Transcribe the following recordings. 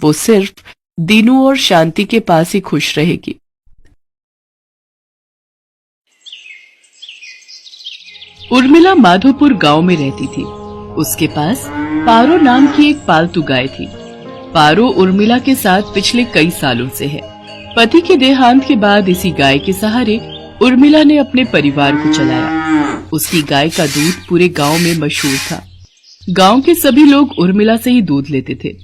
वो सिर्फ दीनू और शांति के पास ही खुश रहेगी। उर्मिला माधोपुर गांव में रहती थी। उसके पास पारो नाम की एक पालतू गाय थी। पारो उर्मिला के साथ पिछले कई सालों से है। पति के देहांत के बाद इसी गाय के सहारे उर्मिला ने अपने परिवार को चलाया। उसकी गाय का दूध पूरे गांव में मशहूर था। गांव के सभी लोग उर्मिला से ही दूध लेते थे।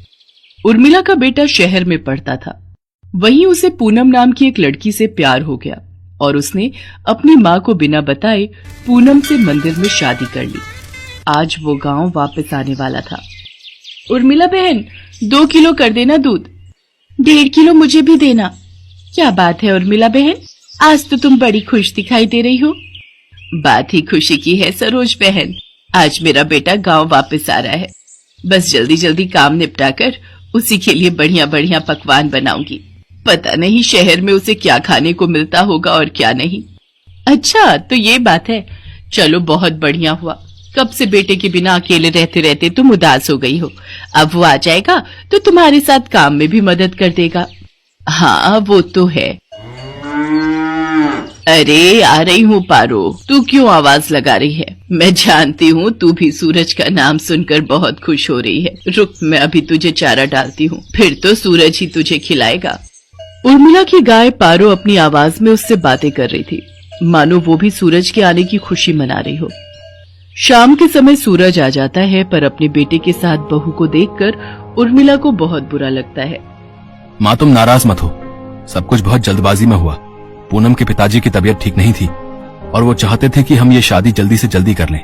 उर्मिला का बेटा शहर में पढ़ता था। वहीं उसे पूनम नाम की एक लड़की से प्यार हो गया और उसने अपनी माँ को बिना बताए पूनम से मंदिर में शादी कर ली। आज वो गांव वापस आने वाला था। उर्मिला बहन, 2 किलो कर देना दूध। 1.5 किलो मुझे भी देना। क्या बात है उर्मिला बहन, आज तो तुम बड़ी खुश दिखाई दे रही हो। बात ही खुशी की है सरोज बहन, आज मेरा बेटा गांव वापस आ रहा है। बस जल्दी जल्दी काम निपटाकर उसी के लिए बढ़िया बढ़िया पकवान बनाऊंगी। पता नहीं शहर में उसे क्या खाने को मिलता होगा और क्या नहीं। अच्छा तो ये बात है, चलो बहुत बढ़िया हुआ। कब से बेटे के बिना अकेले रहते रहते तुम उदास हो गई हो। अब वो आ जाएगा तो तुम्हारे साथ काम में भी मदद कर देगा। हाँ वो तो है। अरे आ रही हूँ पारो, तू क्यों आवाज लगा रही है? मैं जानती हूँ तू भी सूरज का नाम सुनकर बहुत खुश हो रही है। रुक, मैं अभी तुझे चारा डालती हूँ, फिर तो सूरज ही तुझे खिलाएगा। उर्मिला की गाय पारो अपनी आवाज में उससे बातें कर रही थी, मानो वो भी सूरज के आने की खुशी मना रही हो। शाम के समय सूरज आ जाता है, पर अपने बेटे के साथ बहू को देखकर उर्मिला को बहुत बुरा लगता है। माँ तुम नाराज मत हो, सब कुछ बहुत जल्दबाजी में हुआ। पूनम के पिताजी की तबीयत ठीक नहीं थी और वो चाहते थे कि हम ये शादी जल्दी से जल्दी कर लें,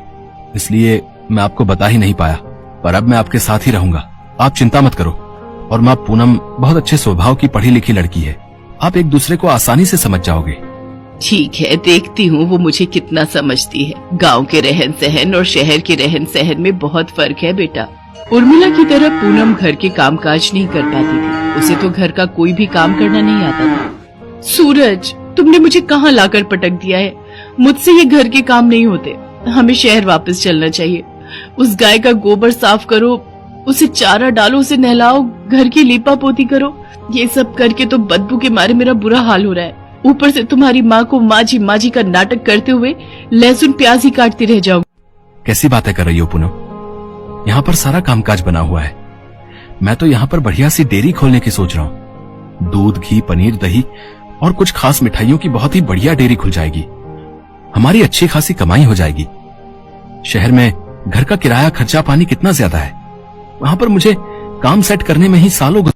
इसलिए मैं आपको बता ही नहीं पाया। पर अब मैं आपके साथ ही रहूंगा, आप चिंता मत करो। और माँ पूनम बहुत अच्छे स्वभाव की पढ़ी लिखी लड़की है, आप एक दूसरे को आसानी से समझ जाओगे। ठीक है, देखती हूँ वो मुझे कितना समझती है। गांव के रहन सहन और शहर के रहन सहन में बहुत फर्क है बेटा। उर्मिला की तरह पूनम घर के कामकाज नहीं कर पाती थी। उसे तो घर का कोई भी काम करना नहीं आता था। सूरज, तुमने मुझे कहाँ लाकर पटक दिया है? मुझसे ये घर के काम नहीं होते। हमें शहर वापस चलना चाहिए। उस गाय का गोबर साफ करो, उसे चारा डालो, उसे नहलाओ, घर की लीपा पोती करो। ये सब करके तो बदबू के मारे मेरा बुरा हाल हो रहा है। ऊपर से तुम्हारी माँ को माँ जी का नाटक करते हुए लहसुन प्याज ही काटती रह जाऊंगी। कैसी बातें कर रही हो पूनम? यहाँ पर सारा कामकाज बना हुआ है। मैं तो यहाँ पर बढ़िया सी डेयरी खोलने की सोच रहा हूँ। दूध, घी, पनीर, दही और कुछ खास मिठाइयों की बहुत ही बढ़िया डेयरी खुल जाएगी। हमारी अच्छी खासी कमाई हो जाएगी। शहर में घर का किराया, खर्चा पानी कितना ज्यादा है। वहां पर मुझे काम सेट करने में ही सालों